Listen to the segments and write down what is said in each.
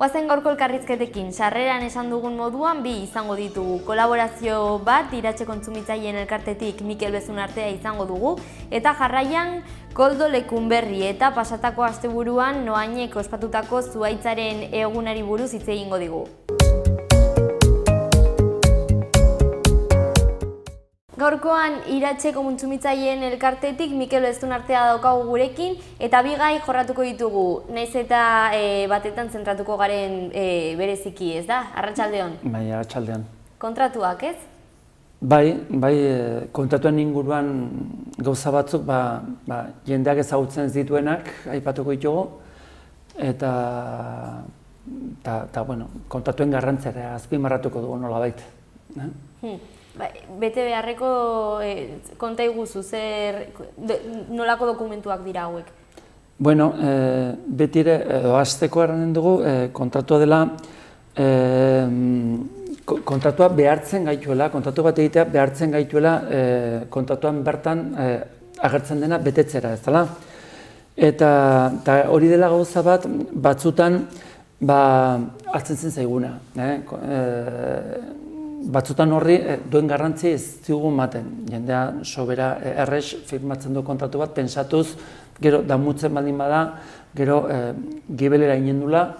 Goazen gaurko elkarrizketekin, sarreran esan dugun moduan bi izango ditugu. Kolaborazio bat Iratxe kontsumitzaileen elkartetik Mikel Bezunartea izango dugu, eta jarraian Koldo Lekunberri eta pasatako asteburuan Noainek ospatutako zuhaitzaren egunari buruz hitz egingo digu. Gaurkoan Iratxe kontsumitzaileen elkartetik Mikel Bezunartea daukagu gurekin, eta bi gai jorratuko ditugu, naiz eta batetan zentratuko garen bereziki, ez da? Arratsaldeon. Bai, arratsaldeon. Kontratuak, ez? Bai, kontratuen inguruan gauza batzuk jendeak ezagutzen ez dituenak aipatuko ditugu, eta kontratuen garrantzia azpimarratuko dugu nolabait. Bete beharreko konta iguzu, nolako dokumentuak dira hauek? Bueno, beti ere, hasteko erranen dugu, kontratua dela, kontratua behartzen gaituela, kontratu bat egitea behartzen gaituela kontratuan bertan agertzen dena betetzera, ez dela. Eta hori dela gauza bat, batzutan hartzen zen zaiguna. Batzutan horri duen garrantzi ez dugu ematen. Jendea sobera errez firmatzen du kontratu bat, pensatuz, gero damutzen baldin bada, gero gibelera inendula,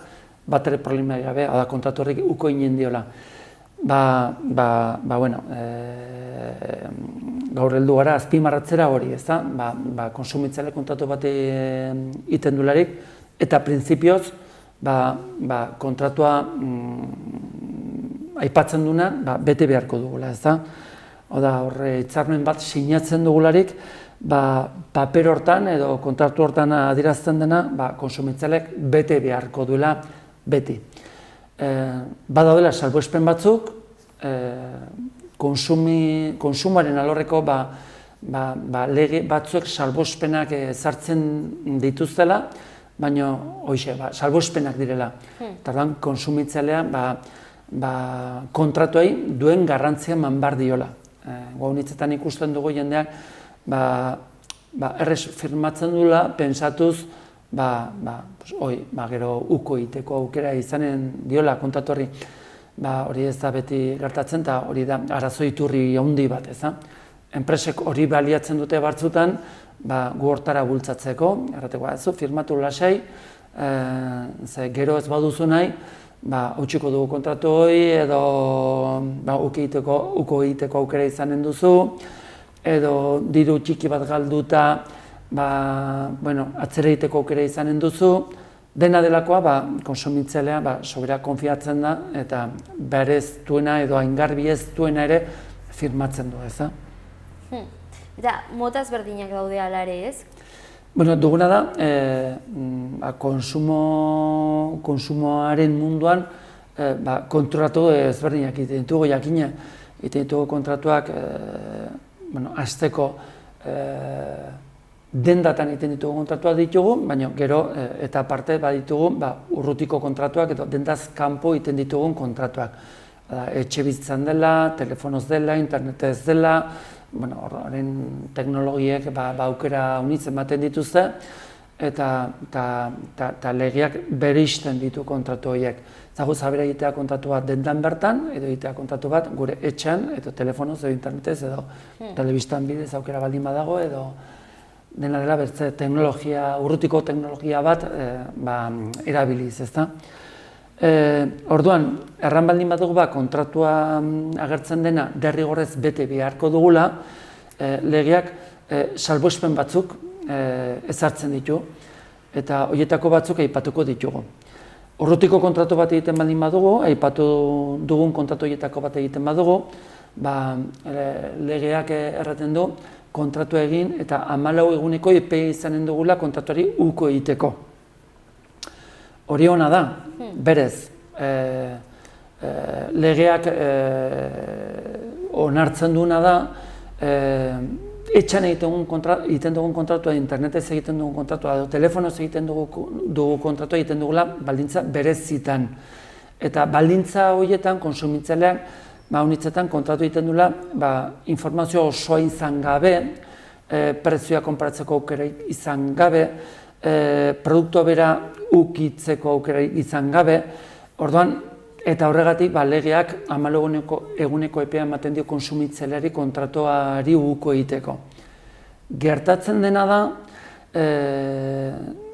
bat ere problema gabe, hau da kontratu horrek uko inendiola. Gaur heldu gara azpimarratzera hori, ez da? Konsumitzaileak kontratu bat iten dularik, eta printzipioz kontratua aipatzen duna, bete beharko dugula, ez da? Oda, horre, hitzarmen bat sinatzen dugularik, paper hortan edo kontratu hortan adierazten dena, konsumitzaileak bete beharko duela beti. Badaudela salbuespen batzuk, konsumoaren alorreko lege batzuek salbuespenak sartzen dituztela, baina hoxe, salbuespenak direla. Tardan, konsumitzailea kontratuei duen garrantzia eman behar diola. Gaunitzetan ikusten dugu jendeak errez firmatzen duela, pensatuz, gero uko egiteko aukera izanen diola kontratu horri. Hori ez da beti gertatzen, eta hori da arazo iturri handi bat, ez da? Enpresek hori baliatzen dute batzutan, gu hortara bultzatzeko, errateko, firmatu lasai, gero ez baduzu nahi, utziko dugu kontratu hori, edo uko egiteko aukera izanen duzu, edo diru txiki bat galduta, atzera egiteko aukera izanen duzu. Dena delakoa, konsumitzailea sobera konfiatzen da, eta berez duena edo aingarbi ez duena ere firmatzen du, ez da? Eta mota ezberdinak daude ala ere, ez? Duguna da, konsumoaren munduan kontratu ezberdinak egiten ditugu, jakina, egiten ditugu kontratuak hasteko dendatan egiten ditugu kontratuak ditugu, baina gero eta aparte baditugu urrutiko kontratuak edo dendaz kanpo egiten ditugun kontratuak. Etxe bizitzan dela, telefonoz dela, internetez dela, horren teknologiek aukera unitzen ematen dituzte, eta legeak bereizten ditu kontratu horiek. Zagu zabera egitea kontratu bat dendan bertan, edo egitea kontratu bat gure etxean, edo telefonoz, edo internetez, edo telebistan bidez aukera baldin badago, edo dena dela bertze teknologia, urrutiko teknologia bat erabiliz, ezta? Orduan, erran baldin badugu kontratua agertzen dena derrigorrez bete beharko dugula, legeak salbuespen batzuk ezartzen ditu, eta horietako batzuk aipatuko ditugu. Urrutiko kontratu bat egiten baldin badugu, aipatu dugun kontratu horietako bat egiten badugu, legeak erraten du kontratu egin eta 14 eguneko epea izanen dugula kontratuari uko egiteko. Hori ona da, berez, legeak onartzen duena da, etxan egiten dugun kontratua, internetez egiten dugun kontratua, telefonoz egiten dugu kontratua egiten dugula baldintza berezitan. Eta baldintza horietan konsumitzaileak unitzetan kontratu egiten duela informazio osoa izan gabe, prezioa konparatzeko aukera izan gabe, produktua bera ukitzeko aukera izan gabe, Orduan, eta horregatik legeak 14 eguneko epea ematen dio kontsumitzaileari kontratuari uko egiteko. Gertatzen dena da,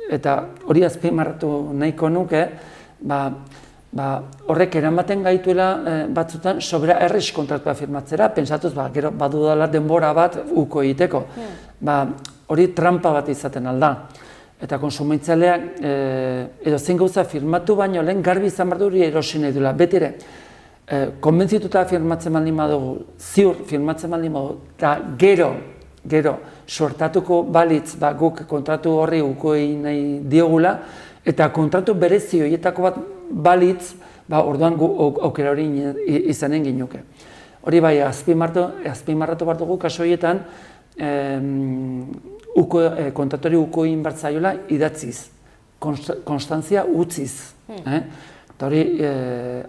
eta hori azpimarratu nahiko nuke, horrek eramaten gaituela batzutan sobera errez kontratua firmatzera, pentsatuz gero badudala denbora bat uko egiteko. Hori trampa bat izaten alda. Eta konsumitzaileak edo zein gauza firmatu baino lehen garbi izan behar du hori erosi nahi duela. Beti ere, konbentzituta firmatzen baldin badugu, ziur firmatzen baldin badugu, eta gero sortatuko balitz guk kontratu horri uko egin nahi diogula, eta kontratu berezi horietako bat balitz, orduan gu aukera hori izanen ginuke. Hori bai, azpimarratu behar dugu kaso horietan, kontratori uko egin behar zaiola idatziz, konstantzia utziz. Eta hori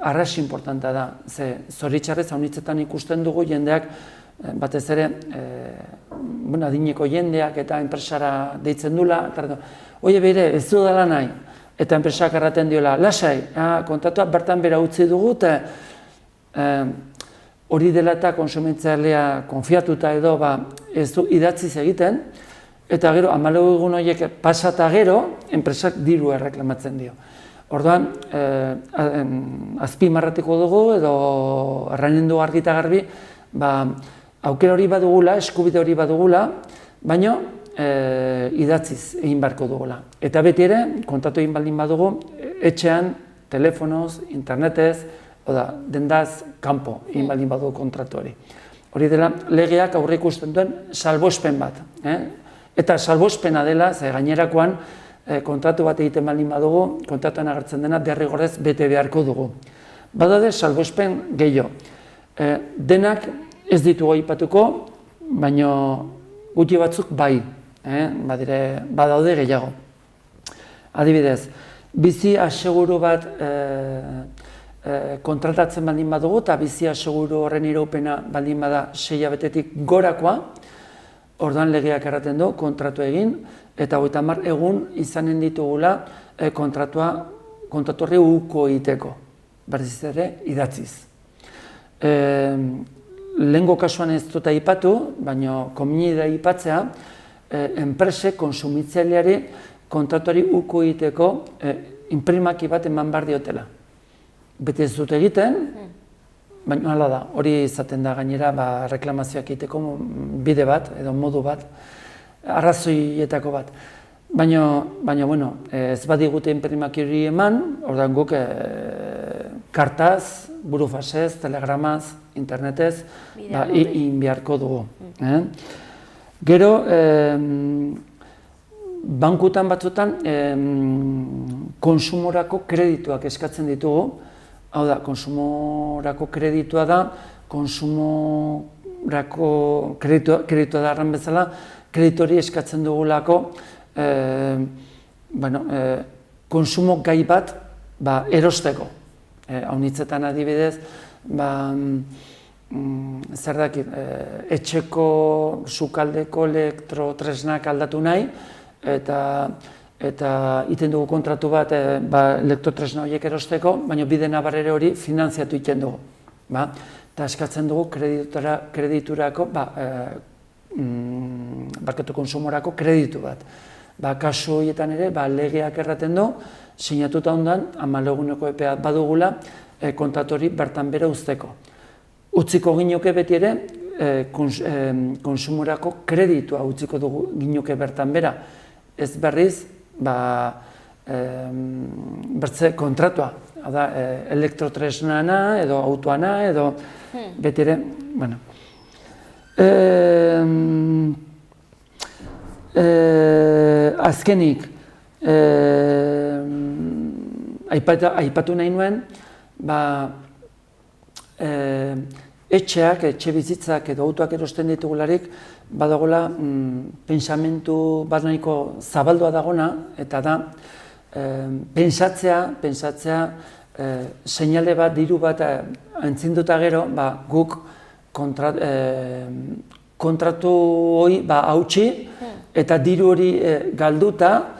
arras importantea da, ze zoritxarrez haunitzetan ikusten dugu jendeak, batez ere, adineko jendeak eta enpresara deitzen dula, oie beire, ez du dela nahi, eta enpresak erraten diola, lasai, kontratua bertan bera utzi dugu, hori dela eta konsumitzailea konfiatuta edo ez du idatziz egiten, eta gero, 14 egun horiek pasata gero, enpresak diru erreklamatzen dio. Orduan, azpimarratiko dugu edo errainen du argi eta garbi, aukera hori badugula, eskubide hori badugula, baina idatziz egin beharko dugula. Eta beti ere, kontatu egin baldin badugu, etxean, telefonoz, internetez, dendaz, kanpo egin baldin badugu kontratu hori. Hori dela, legeak aurre ikusten duen salbuespen bat. Eta salbuespena dela, ze gainerakoan, kontratu bat egiten baldin badugu, kontratuan agertzen dena derrigorrez bete beharko dugu. Badaude salbuespen gehiago. Denak ez ditugu aipatuko, baina gutxi batzuk bai, badaude gehiago. Adibidez, bizi aseguru bat kontratatzen baldin badugu, eta bizi aseguru horren iraupena baldin bada 6 hilabetetik gorakoa, orduan legeak erraten du kontratu egin, eta 30 egun izanen ditugula kontratu horri uko egiteko, berriz ere idatziz. Lehengo kasuan ez dut aipatu, baina komeni da aipatzea, enpresek konsumitzaileari kontratuari uko egiteko inprimaki bat eman behar diotela. Beti ez dut egiten, baina hala da, hori izaten da gainera reklamazioak egiteko bide bat edo modu bat, arrazoietako bat. Baina, ez badigute inprimaki hori eman, ordan guk kartaz, burufasez, telegramaz, internetez, egin beharko dugu. Gero, bankutan batzutan konsumorako kredituak eskatzen ditugu. Hau da, konsumorako kreditua da, konsumorako kreditua da arran bezala, kreditori eskatzen dugulako konsumo gai bat erosteko. Haunitzetan adibidez, zer dakit, etxeko sukaldeko elektrotresnak aldatu nahi, eta iten dugu kontratu bat elektrotresna horiek erosteko, baina bide nabarrere hori finantziatu iten dugu. Eta eskatzen dugu krediturako, barkatu konsumorako kreditu bat. Kasu horietan ere, legeak erraten du, sinatuta ondan, 14 eguneko epea badugula, kontratu hori bertan bera uzteko. Utziko ginoke beti ere, konsumorako kreditua utziko dugu ginoke bertan bera. Ez berriz, bertze kontratua, elektrotresnana edo autoana edo beti ere, azkenik, aipatu nahi nuen, etxeak, etxe bizitzak edo autoak erosten ditugularik, badagoela pentsamentu bat nahiko zabaldua dagona, eta da, pentsatzea, seinale bat, diru bat entzinduta gero, guk kontratu hori hautsi, eta diru hori galduta,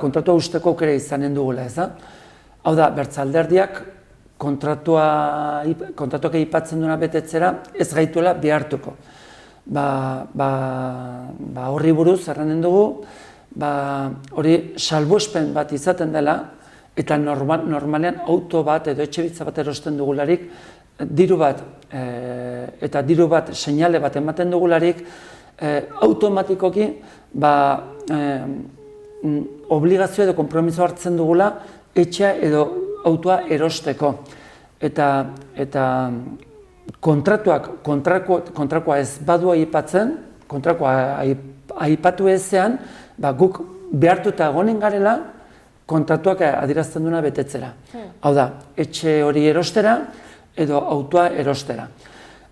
kontratua usteko aukera izanen dugula, ez da? Hau da, bertzalderdiak kontratuak aipatzen duena betetzera ez gaituela behartuko. Horri buruz erranen dugu, hori salbuespen bat izaten dela, eta normalean auto bat edo etxebizitza bat erosten dugularik, diru bat eta diru bat seinale bat ematen dugularik, automatikoki obligazio edo konpromiso hartzen dugula etxea edo autoa erosteko. Eta kontrakoa ez badu aipatzen, kontrakoa aipatu ezean, guk behartuta egonen garela kontratuak adierazten duena betetzera. Hau da, etxe hori erostera edo autoa erostera.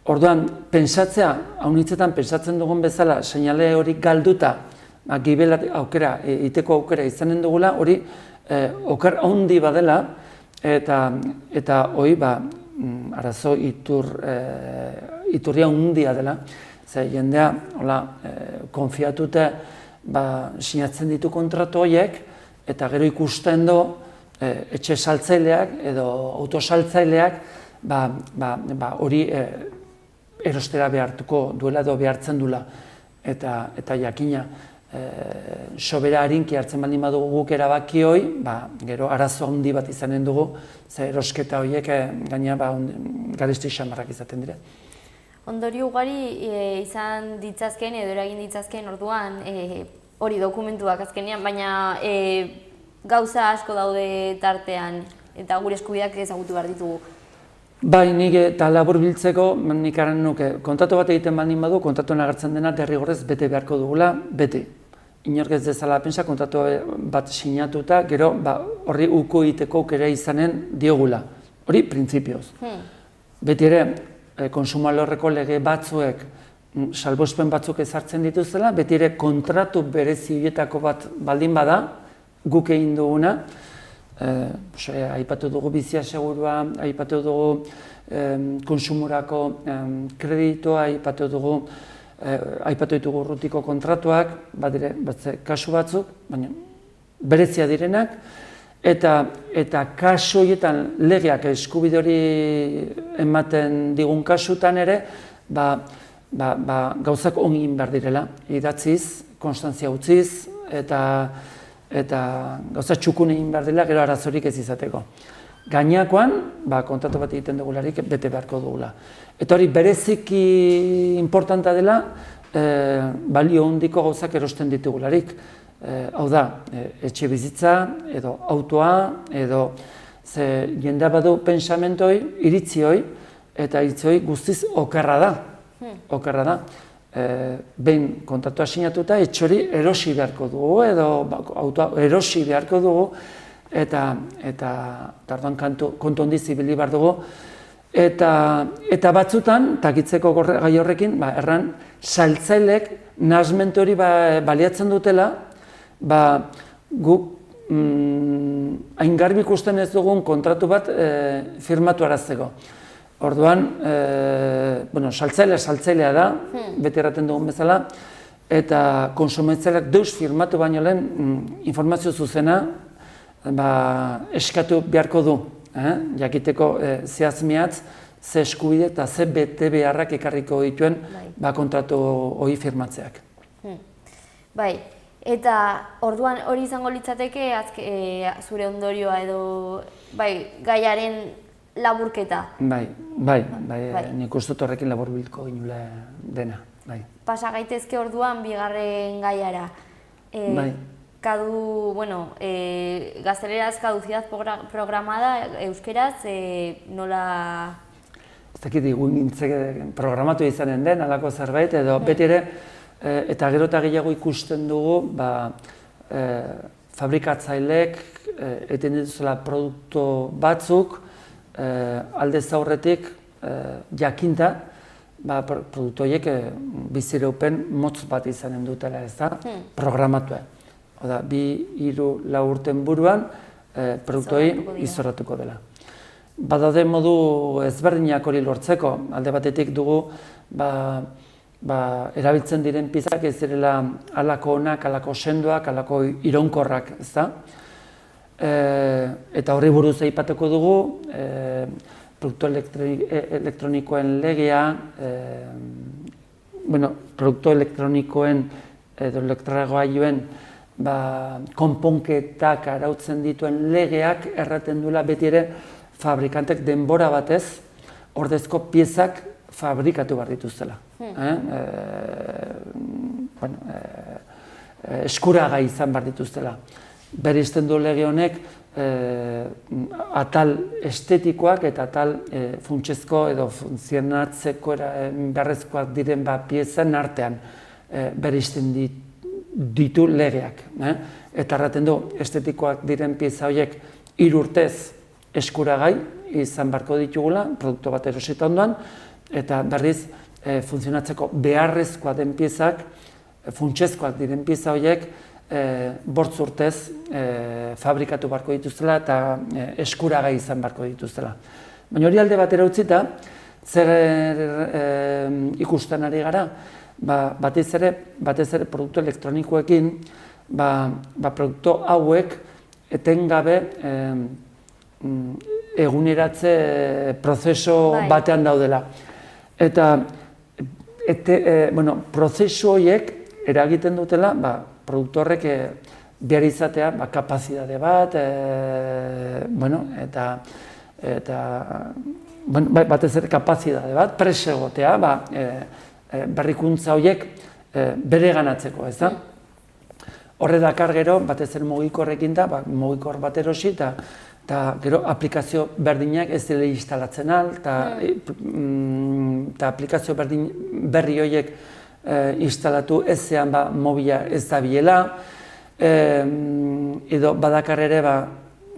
Orduan, pentsatzea, haunitzetan pentsatzen dugun bezala, seinale hori galduta, gibela aukera, iteko aukera izanen dugula, hori oker handi badela, eta hori arazo iturria handia dela, ze jendea konfiatute sinatzen ditu kontratu horiek, eta gero ikusten du etxe saltzaileak edo auto saltzaileak hori erostera behartuko duela edo behartzen dula. Eta jakina, sobera harinki hartzen baldin badugu guk erabaki hoi, gero arazo handi bat izanen dugu, ze erosketa horiek gaina garesti xamarrak izaten dire. Ondorio ugari izan ditzazken edo eragin ditzazken orduan hori dokumentuak azkenean, baina gauza asko daude tartean eta gure eskubideak ezagutu behar ditugu. Bai, nik eta labur biltzeko, nik aran nuke, kontratu bat egiten baldin badu, kontratuan agertzen dena derrigorrez bete beharko dugula, bete. Inork ez dezala pentsa, kontratu bat sinatuta, gero horri uko egiteko aukera izanen diogula. Hori, printzipioz. Beti ere, kontsumo alorreko lege batzuek, salbuespen batzuk ezartzen dituzela, beti ere kontratu berezi horietako bat baldin bada, guk egin duguna, aipatu dugu bizia segurua, aipatu dugu konsumurako kreditua, aipatu ditugu urrutiko kontratuak, badire kasu batzuk, baina berezia direnak, eta kasu horietan legeak eskubide hori ematen digun kasutan ere, gauzak ongi egin behar direla, idatziz, konstantzia utziz, eta gauza txukun egin behar dela, gero arazorik ez izateko. Gainakoan, kontratu bat egiten dugularik bete beharko dugula. Eta hori bereziki importanta dela, balio handiko gauzak erosten ditugularik. Hau da, etxe bizitza, edo autoa, edo jendea badu pensamentoi, iritzoi, eta iritzoi guztiz okerra da. Okerra da. Behin kontratua sinatuta, etxori erosi beharko dugu, edo autoa erosi beharko dugu, eta tarduan kontu handiz ibili behar dugu. Eta batzutan, takitzeko gai horrekin, erran, saltzailek nahasmentu hori baliatzen dutela, guk hain garbi ikusten ez dugun kontratu bat firmatu arazteko. Orduan, saltzailea da, beti erraten dugun bezala, eta konsumitzaileak deus firmatu baino lehen informazio zuzena eskatu beharko du, jakiteko zehazmiatz, ze eskubide eta ze bete beharrak ekarriko dituen kontratu hori firmatzeak. Bai, eta orduan hori izango litzateke zure ondorioa edo gaiaren laburketa. Bai, nik uste dut horrekin laburbilko ginula dena. Pasa gaitezke orduan bigarren gaiara. Gazteleraz caducidad programada, euskeraz nola... Ez dakit programatu izanen den, alako zerbait, edo beti ere, eta gero eta gehiago ikusten dugu, fabrikatzaileek eten dituzela produktu batzuk, aldez aurretik jakinta, produktu horiek bizireupen motz bat izanen dutela, ez da, programatua. Oda, 2-3 urten buruan, produktu hori izorratuko dela. Badaude modu ezberdinak hori lortzeko, alde batetik dugu, erabiltzen diren piezak ez direla halako onak, halako sendoak, halako iraunkorrak, ez da? eta horri buruz aipatuko dugu, produktu elektronikoen legea, produktu elektronikoen edo elektrogailuen konponketak arautzen dituen legeak erraten duela beti ere fabrikantek denbora batez ordezko piezak fabrikatu behar dituztela. Eskuragai izan behar dituztela. Bereizten du lege honek atal estetikoak eta atal funtsezko edo funtzionatzeko beharrezkoak diren piezen artean bereizten ditu legeak. Eta erraten du estetikoak diren pieza horiek 3 urtez eskuragai izan beharko ditugula, produktu bat erosita ondoan, eta berriz funtzionatzeko beharrezkoa den piezak, funtsezkoak diren pieza horiek 5 urtez fabrikatu beharko dituztela eta eskuragai izan beharko dituztela. Baina hori alde batera utzita, zer ikusten ari gara, batez ere produktu elektronikoekin, produktu hauek etengabe eguneratze prozesu batean daudela. Eta prozesu horiek eragiten dutela produktu horrek behar izatea kapazitate bat, eta batez ere kapazitate bat, presegotea, berrikuntza horiek bere ganatzeko, ez da? Horre dakar gero, batez ere mugikorrekin da, mugikor bat erosi, eta gero aplikazio berdinak ez dira instalatzen al, eta aplikazio berri horiek instalatu ezean mobila ez da biela, edo badakar ere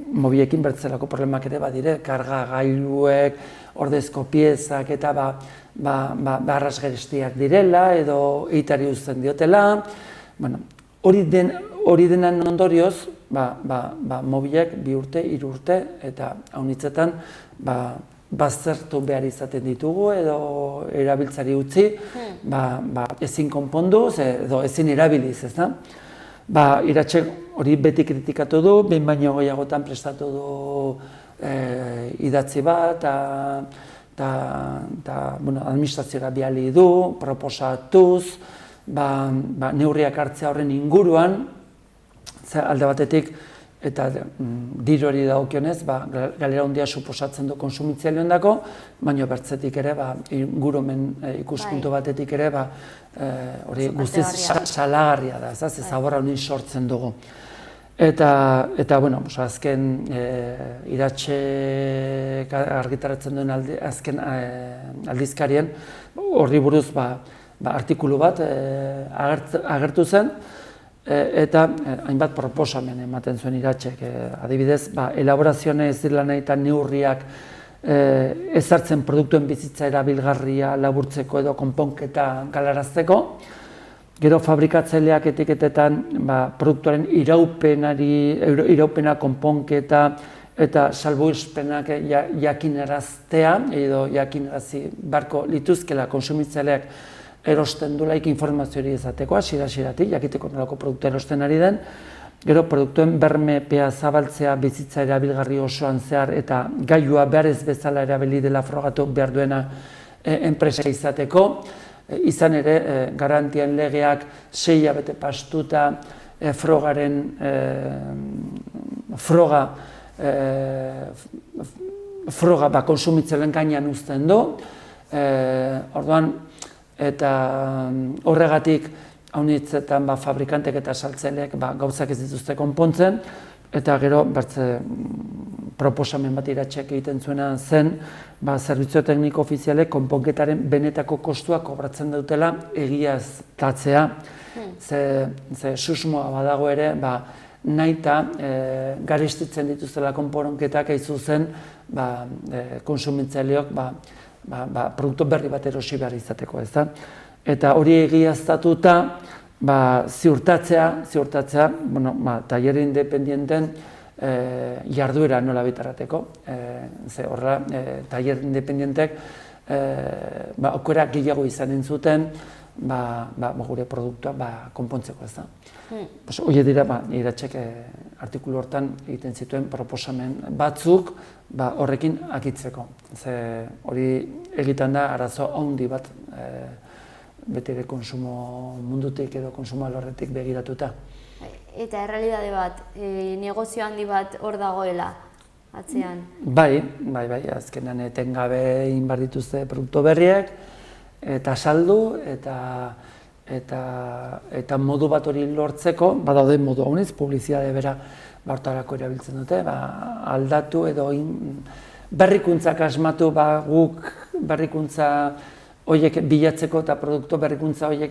mobilekin bertzelako problemak ere badire, karga gailuek, ordezko piezak eta arrasgerestiak direla edo eitari uzten diotela. Hori denan ondorioz, mobilek 2 urte, 3 urte eta haunitzetan baztertu behar izaten ditugu edo erabiltzari utzi, ezin konpondu edo ezin erabiliz, ez da? Iratxek hori beti kritikatu du, behin baino gehiagotan prestatu du idatzi bat, eta administrazioa bidali du, proposatuz, neurriak hartzea horren inguruan, alde batetik, eta diru hori dagokionez, galera handia suposatzen du kontsumitzaileondako, baina bertzetik ere, ingurumen ikuspuntu batetik ere, hori guztiz salagarria da, ez zaborra honin sortzen dugu. Eta, azken Iratxek argitaratzen duen azken aldizkarien, horri buruz artikulu bat agertu zen, eta hainbat proposamen ematen zuen Iratxek. Adibidez, elaborazioa ez dira nahi eta neurriak ezartzen produktuen bizitza erabilgarria laburtzeko edo konponketa galarazteko. Gero fabrikatzaileak etiketetan produktuaren iraupena, konponketa eta salbuespenak jakinaraztea edo jakinarazi beharko lituzkela kontsumitzaileak erosten dulaik informazio hori izateko, hasieratik, jakiteko nolako produktu erosten ari den. Gero produktuen bermepea zabaltzea bizitza erabilgarri osoan zehar eta gailua behar ez bezala erabili dela frogatu behar duena enpresa izateko. Izan ere, garantien legeak 6 hilabete pastuta frogaren froga kontsumitzaileen gainean uzten du. Orduan, eta horregatik haunitzetan fabrikantek eta saltzaileek gauzak ez dituzte konpontzen, eta gero proposamen bat Iratxek egiten zuena zen, zerbitzu tekniko ofizialek konponketaren benetako kostua kobratzen dutela egiaztatzea. Ze susmoa badago ere, nahita garestitzen dituztela konponketak aizuzen konsumitzaileok produktu berri bat erosi behar izateko, ez da? Eta hori egiaztatuta, ziurtatzea, taller independienten jarduera nola bitarateko. Horrela, taller independientek aukera gehiago izanen zuten gure produktua konpontzeko, ez da. Hori dira Iratxek artikulu hortan egiten zituen proposamen batzuk horrekin akitzeko. Ze hori egiten da arazo handi bat beti ere konsumo mundutik edo konsumo alorretik begiratuta. Eta errealitate bat, negozio handi bat hor dagoela, atzean? Bai, azkenan etengabe egin behar dituzte produktu berriak, eta saldu, eta modu bat hori lortzeko, badaude modu honez, publizitate bera hortarako erabiltzen dute, aldatu edo berrikuntzak asmatu, guk berrikuntza horiek bilatzeko eta produktu berrikuntza horiek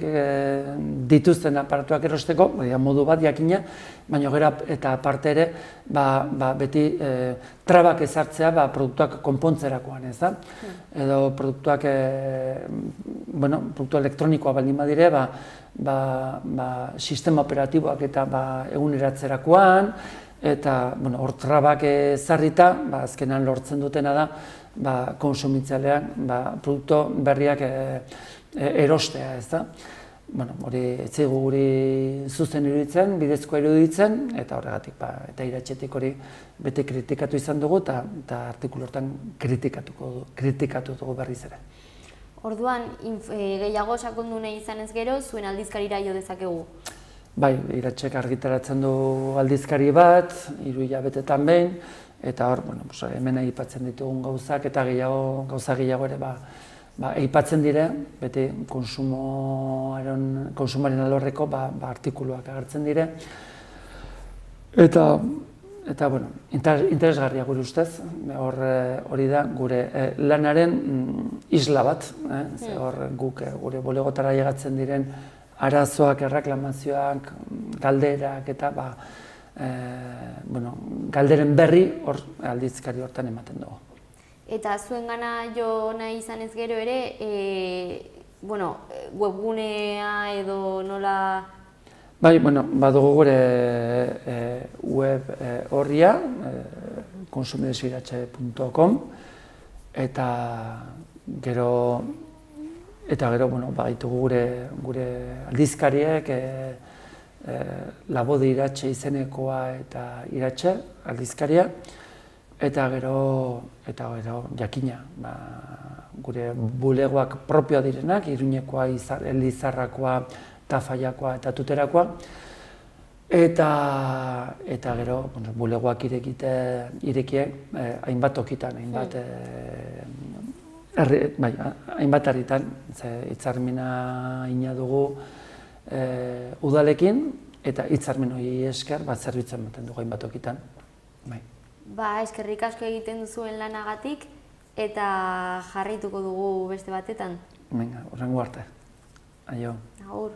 dituzten aparatuak erosteko, modu bat jakina, baina gero eta aparte ere beti trabak ezartzea produktuak konpontzerakoan, ez da? Edo produktuak, produktu elektronikoa baldin badire, sistema operatiboak eta eguneratzerakoan, eta hor trabak ezarrita, azkenan lortzen dutena da, konsumitzaileak produktu berriak erostea, ez da? Hori ez zaigu guri zuzen iruditzen, bidezkoa iruditzen, eta horregatik, eta Iratxetik hori bete kritikatu izan dugu, eta artikulu hortan kritikatu dugu berriz ere. Orduan, gehiago sakondu nahi izanez gero, zuen aldizkarira jo dezakegu? Bai, Iratxek argitaratzen du aldizkari bat, 3 hilabetetan behin, eta hor, hemen aipatzen ditugun gauzak, eta gauza gehiago ere aipatzen dire, beti konsumoaren alorreko artikuluak agertzen dire. Eta, interesgarria gure ustez, hori da gure lanaren isla bat, hor guk gure bulegotara llegatzen diren arazoak, erreklamazioak, galderak, eta galderen berri aldizkari hortan ematen dugu. Eta zuen gana jo nahi izanez gero ere, webgunea edo nola... Bai, badugu gure web horria, consumidesiratxe.com, eta gero baitugu gure aldizkariek, Labode Iratxe izenekoa eta Iratxe aldizkaria, eta gero jakina, gure bulegoak propioa direnak, Iruñekoa, Elizarrakoa, Tafaiakoa eta Tuterakoa, eta gero bulegoak irekie hainbat tokitan, hainbat herritan, hitzarmena ina dugu udalekin, eta hitzarmen hori esker zerbitzu ematen dugu hainbat tokitan. Eskerrik asko egiten duzuen lanagatik, eta jarraituko dugu beste batetan. Horrengo arte. Aio. Agur.